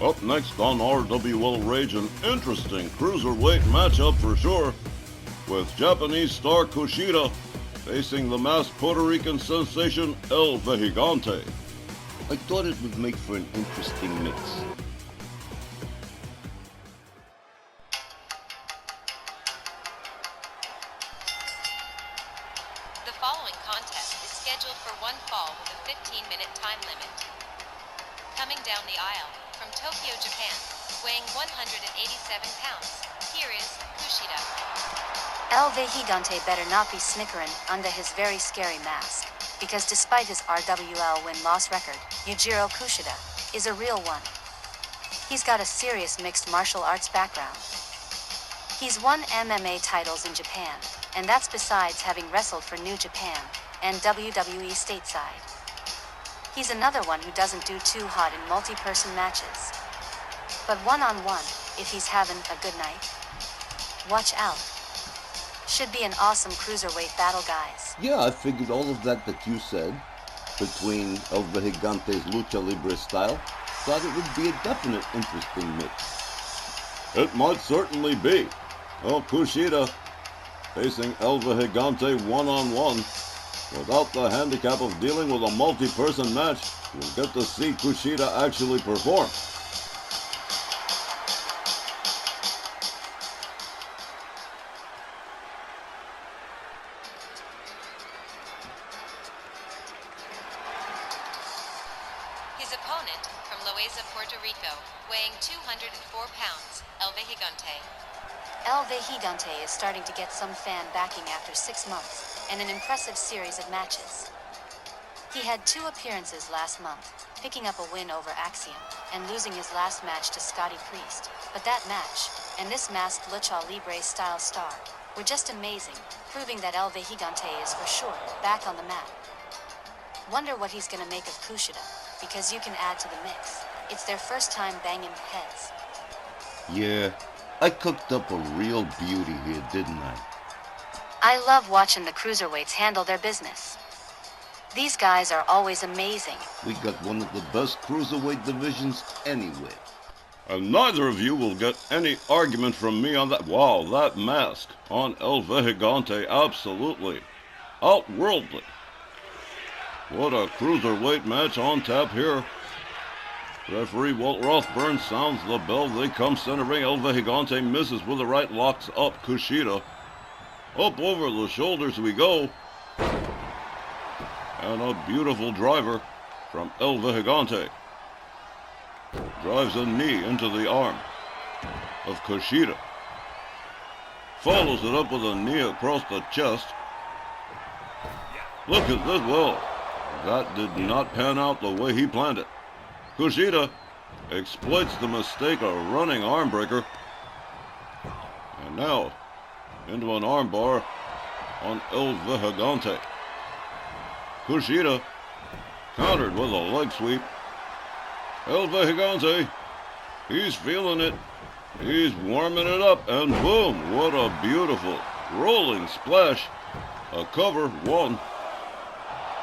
Up next on Rwl Rage, an interesting cruiserweight matchup for sure, with Japanese star Kushida facing the masked Puerto Rican sensation El Vejigante. I thought it would make for an interesting mix. The following contest is scheduled for one fall with a 15-minute time limit. Coming down the aisle, from Tokyo, Japan, weighing 187 pounds, here is Kushida. El Vejigante better not be snickering under his very scary mask, because despite his RWL win-loss record, Yujiro Kushida is a real one. He's got a serious mixed martial arts background. He's won MMA titles in Japan, and that's besides having wrestled for New Japan and WWE stateside. He's another one who doesn't do too hot in multi-person matches. But one-on-one, if he's having a good night, watch out. Should be an awesome cruiserweight battle, guys. Yeah, I figured all of that you said, between El Vejigante's lucha libre style, thought it would be a definite interesting mix. It might certainly be. Well, Kushida facing El Vejigante one-on-one. Without the handicap of dealing with a multi-person match, you'll get to see Kushida actually perform. His opponent, from Loaiza, Puerto Rico, weighing 204 pounds, El Vejigante. El Vejigante is starting to get some fan backing after 6 months, and an impressive series of matches. He had 2 appearances last month, picking up a win over Axiom, and losing his last match to Scotty Priest. But that match, and this masked lucha libre style star, were just amazing, proving that El Vejigante is for sure back on the map. Wonder what he's gonna make of Kushida, because you can add to the mix. It's their first time banging heads. Yeah, I cooked up a real beauty here, didn't I? I love watching the cruiserweights handle their business. These guys are always amazing. We got one of the best cruiserweight divisions anywhere. And neither of you will get any argument from me on that. Wow, that mask on El Vejigante, absolutely outworldly. What a cruiserweight match on tap here. Referee Walt Rothburn sounds the bell. They come centering. El Vejigante misses with the right, locks up Kushida. Up over the shoulders we go. And a beautiful driver from El Vejigante. Drives a knee into the arm of Kushida. Follows it up with a knee across the chest. Look at this. Well, that did not pan out the way he planned it. Kushida exploits the mistake, a running arm breaker. And now, into an armbar on El Vejigante. Kushida countered with a leg sweep. El Vejigante, he's feeling it. He's warming it up, and boom, what a beautiful rolling splash. A cover, 1,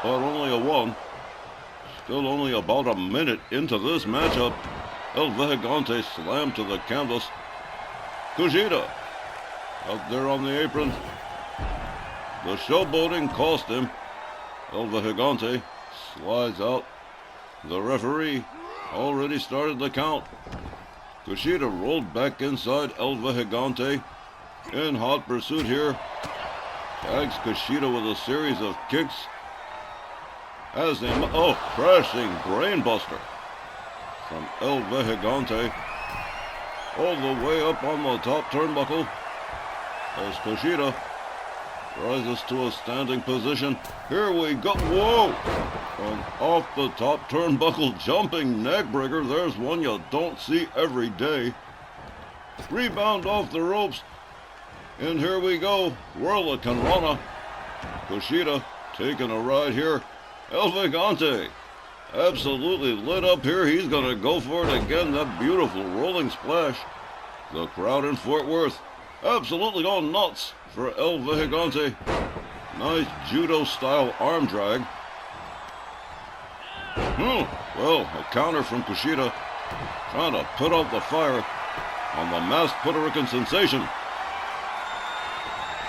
but only a 1. Still only about a minute into this matchup. El Vejigante slammed to the canvas. Kushida out there on the apron. The showboating cost him. El Vejigante slides out. The referee already started the count. Kushida rolled back inside El Vejigante. In hot pursuit here. Tags Kushida with a series of kicks. As him, crashing brainbuster from El Vejigante. All the way up on the top turnbuckle. As Kushida rises to a standing position. Here we go. Whoa! And off the top turnbuckle, jumping neckbreaker. There's one you don't see every day. Rebound off the ropes. And here we go. Whirl of Kanrana. Kushida taking a ride here. El Vejigante absolutely lit up here. He's going to go for it again. That beautiful rolling splash. The crowd in Fort Worth absolutely going nuts for El Vejigante. Nice judo-style arm drag. Well, a counter from Kushida. trying to put out the fire on the masked Puerto Rican sensation.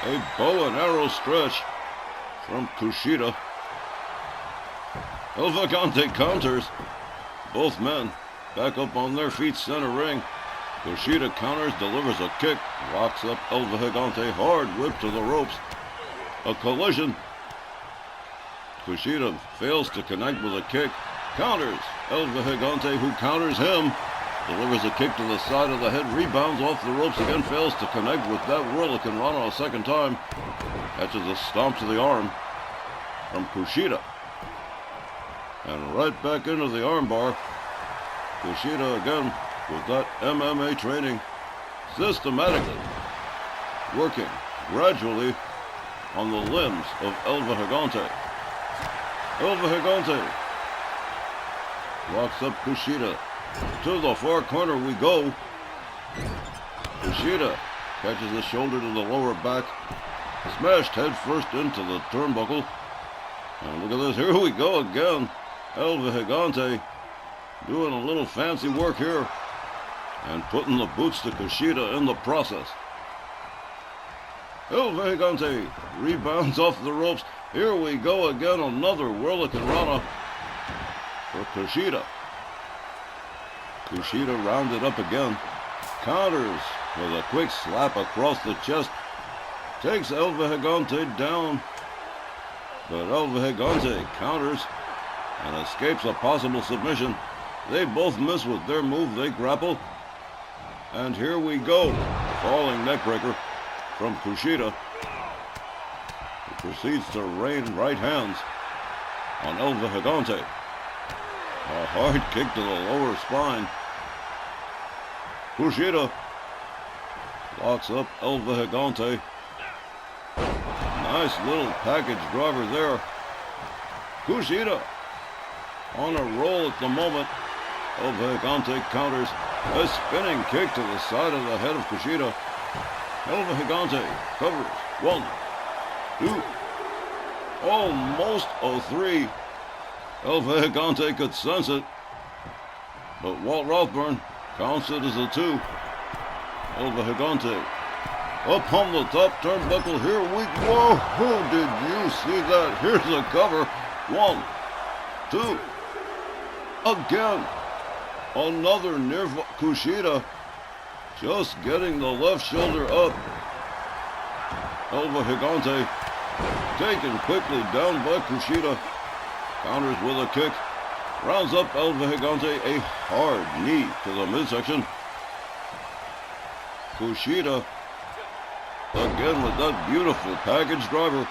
A bow and arrow stretch from Kushida. El Vejigante counters. Both men back up on their feet, center ring. Kushida counters, delivers a kick, locks up El Vejigante, hard whip to the ropes. A collision. Kushida fails to connect with a kick, counters El Vejigante, who counters him, delivers a kick to the side of the head, rebounds off the ropes again, fails to connect with that Whirlicane Rana a second time, catches a stomp to the arm from Kushida, and right back into the armbar. Kushida again with that MMA training, systematically working gradually on the limbs of El Vejigante. El Vejigante locks up Kushida. To the far corner we go. Kushida catches the shoulder to the lower back. Smashed head first into the turnbuckle. And look at this. Here we go again. El Vejigante doing a little fancy work here. And putting the boots to Kushida in the process. El Vejigante rebounds off the ropes. Here we go again. Another Whirlicane Rana for Kushida. Kushida rounded up again. Counters with a quick slap across the chest. Takes El Vejigante down. But El Vejigante counters and escapes a possible submission. They both miss with their move. They grapple. And here we go. Falling neckbreaker from Kushida. He proceeds to rain right hands on El Vejigante. A hard kick to the lower spine. Kushida locks up El Vejigante. Nice little package driver there. Kushida on a roll at the moment. El Vejigante counters. A spinning kick to the side of the head of Kushida. El Vejigante covers. 1, 2, almost a 3. El Vejigante could sense it, but Walt Rothburn counts it as a 2. El Vejigante up on the top turnbuckle. Here we go. Whoa, did you see that? Here's the cover. 1, 2. Again. Another near Kushida. Just getting the left shoulder up. El Vejigante taken quickly down by Kushida. Counters with a kick. Rounds up El Vejigante. A hard knee to the midsection. Kushida again with that beautiful package driver.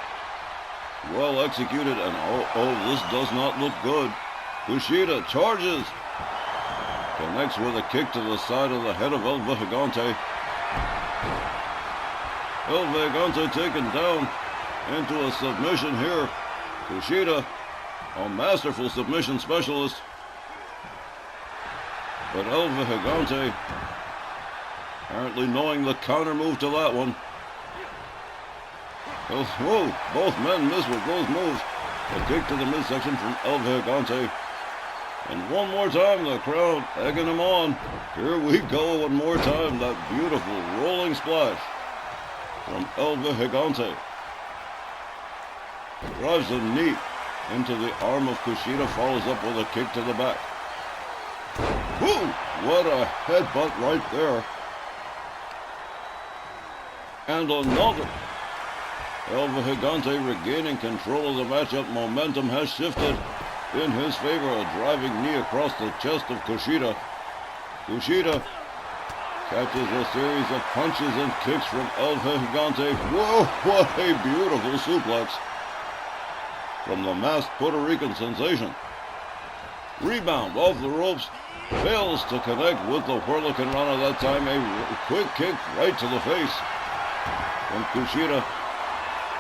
Well executed, and oh, this does not look good. Kushida charges. Connects with a kick to the side of the head of El Vejigante. El Vejigante taken down into a submission here. Kushida, a masterful submission specialist. But El Vejigante apparently knowing the counter move to that one. Whoa, both men miss with those moves. A kick to the midsection from El Vejigante. And one more time, the crowd egging him on. Here we go one more time. That beautiful rolling splash from El Vejigante. Drives a knee into the arm of Kushida, follows up with a kick to the back. Whoo! What a headbutt right there. And another. El Vejigante regaining control of the matchup. Momentum has shifted in his favor. A driving knee across the chest of Kushida. Kushida catches a series of punches and kicks from El Vejigante. Whoa, what a beautiful suplex from the masked Puerto Rican sensation. Rebound off the ropes. Fails to connect with the Whirlicane Rana that time. A quick kick right to the face from Kushida.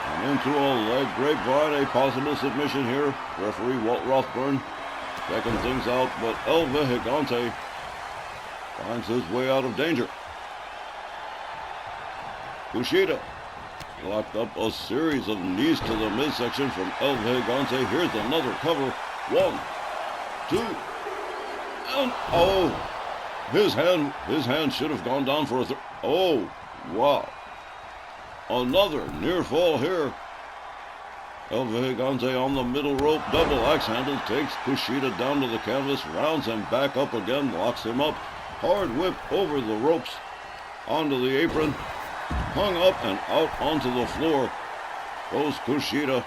And into a leg grapevine, a possible submission here. Referee Walt Rothburn checking things out, but El Vejigante finds his way out of danger. Kushida locked up a series of knees to the midsection from El Vejigante. Here's another cover. 1, 2, and oh! His hand should have gone down for a oh, wow. Another near fall here. El Vejigante on the middle rope, double axe handle, takes Kushida down to the canvas, rounds him back up again, locks him up. Hard whip over the ropes, onto the apron, hung up and out onto the floor. Goes Kushida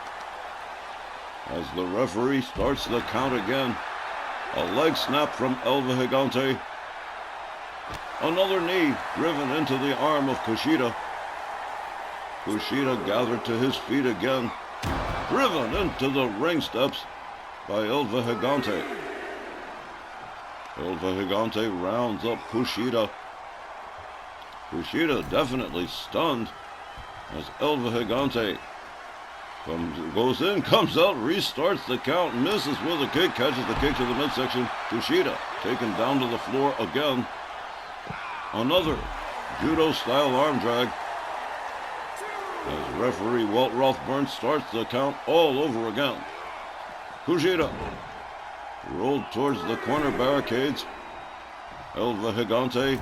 as the referee starts the count again. A leg snap from El Vejigante. Another knee driven into the arm of Kushida. Kushida gathered to his feet again. Driven into the ring steps by El Vejigante. El Vejigante rounds up Kushida. Kushida definitely stunned as El Vejigante goes in, comes out, restarts the count, misses with a kick, catches the kick to the midsection. Kushida taken down to the floor again. Another judo-style arm drag. As referee Walt Rothburn starts the count all over again. Kushida rolled towards the corner barricades. El Vejigante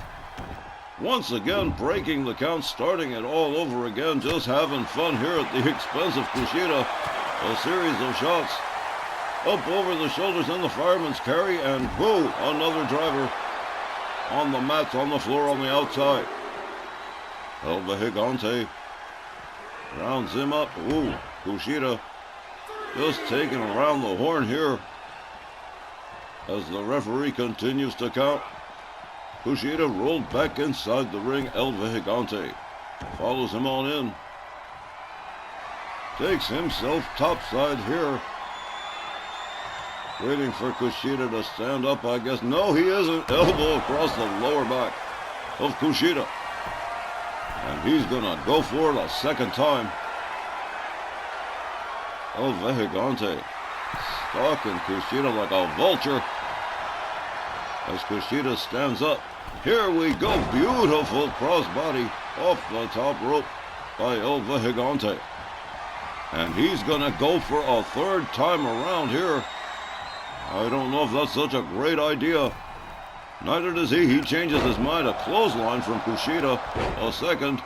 once again breaking the count, starting it all over again, just having fun here at the expense of Kushida. A series of shots up over the shoulders in the fireman's carry, and whoa, another driver on the mats on the floor on the outside. El Vejigante rounds him up. Ooh, Kushida just taking around the horn here as the referee continues to count. Kushida rolled back inside the ring. El Vejigante follows him on in. Takes himself topside here. Waiting for Kushida to stand up, I guess. No, he isn't. Elbow across the lower back of Kushida. And he's going to go for it a second time. El Vejigante stalking Kushida like a vulture as Kushida stands up. Here we go. Beautiful crossbody off the top rope by El Vejigante. And he's going to go for a third time around here. I don't know if that's such a great idea. Neither does he. He changes his mind. A clothesline from Kushida. A second.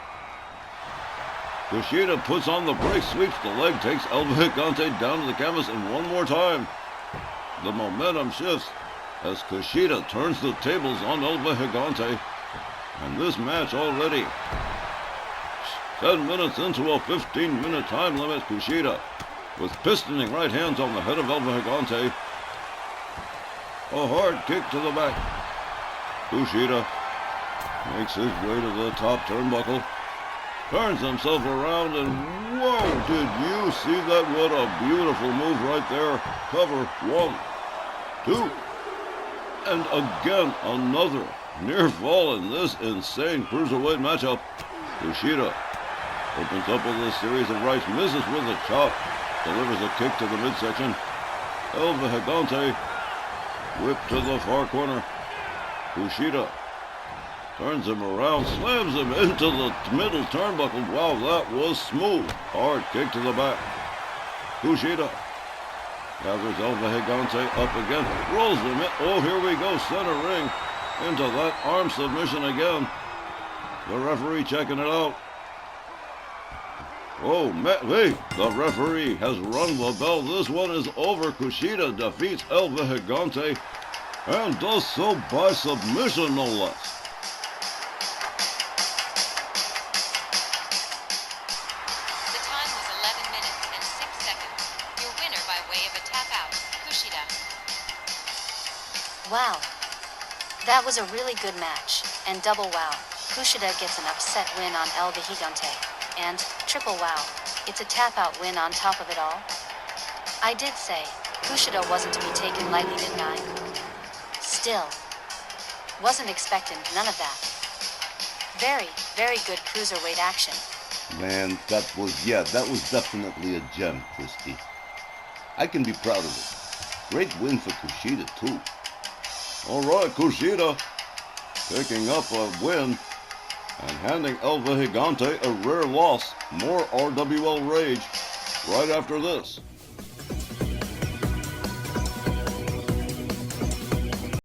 Kushida puts on the brakes, sweeps the leg, takes El Vejigante down to the canvas, and one more time. The momentum shifts as Kushida turns the tables on El Vejigante. And this match already 10 minutes into a 15-minute time limit. Kushida with pistoning right hands on the head of El Vejigante. A hard kick to the back. Kushida makes his way to the top turnbuckle. Turns himself around and whoa, did you see that? What a beautiful move right there. Cover, 1, 2, and again another near fall in this insane cruiserweight matchup. Kushida opens up with a series of rights, misses with a chop, delivers a kick to the midsection. El Vejigante whip to the far corner. Kushida turns him around, slams him into the middle turnbuckle. Wow, that was smooth. Hard kick to the back. Kushida gathers El Vejigante up again, rolls him in. Oh, here we go, center ring into that arm submission again. The referee checking it out. Oh, wait, the referee has rung the bell. This one is over. Kushida defeats El Vejigante and does so by submission, no less. The time was 11 minutes and 6 seconds. Your winner by way of a tap out, Kushida. Wow. That was a really good match, and double wow. Kushida gets an upset win on El Vejigante. And, triple wow, it's a tap-out win on top of it all. I did say, Kushida wasn't to be taken lightly, didn't I? Still, wasn't expecting none of that. Very, very good cruiserweight action. Man, that was definitely a gem, Christy. I can be proud of it. Great win for Kushida, too. All right, Kushida picking up a win and handing El Vejigante a rare loss. More RWL Rage right after this.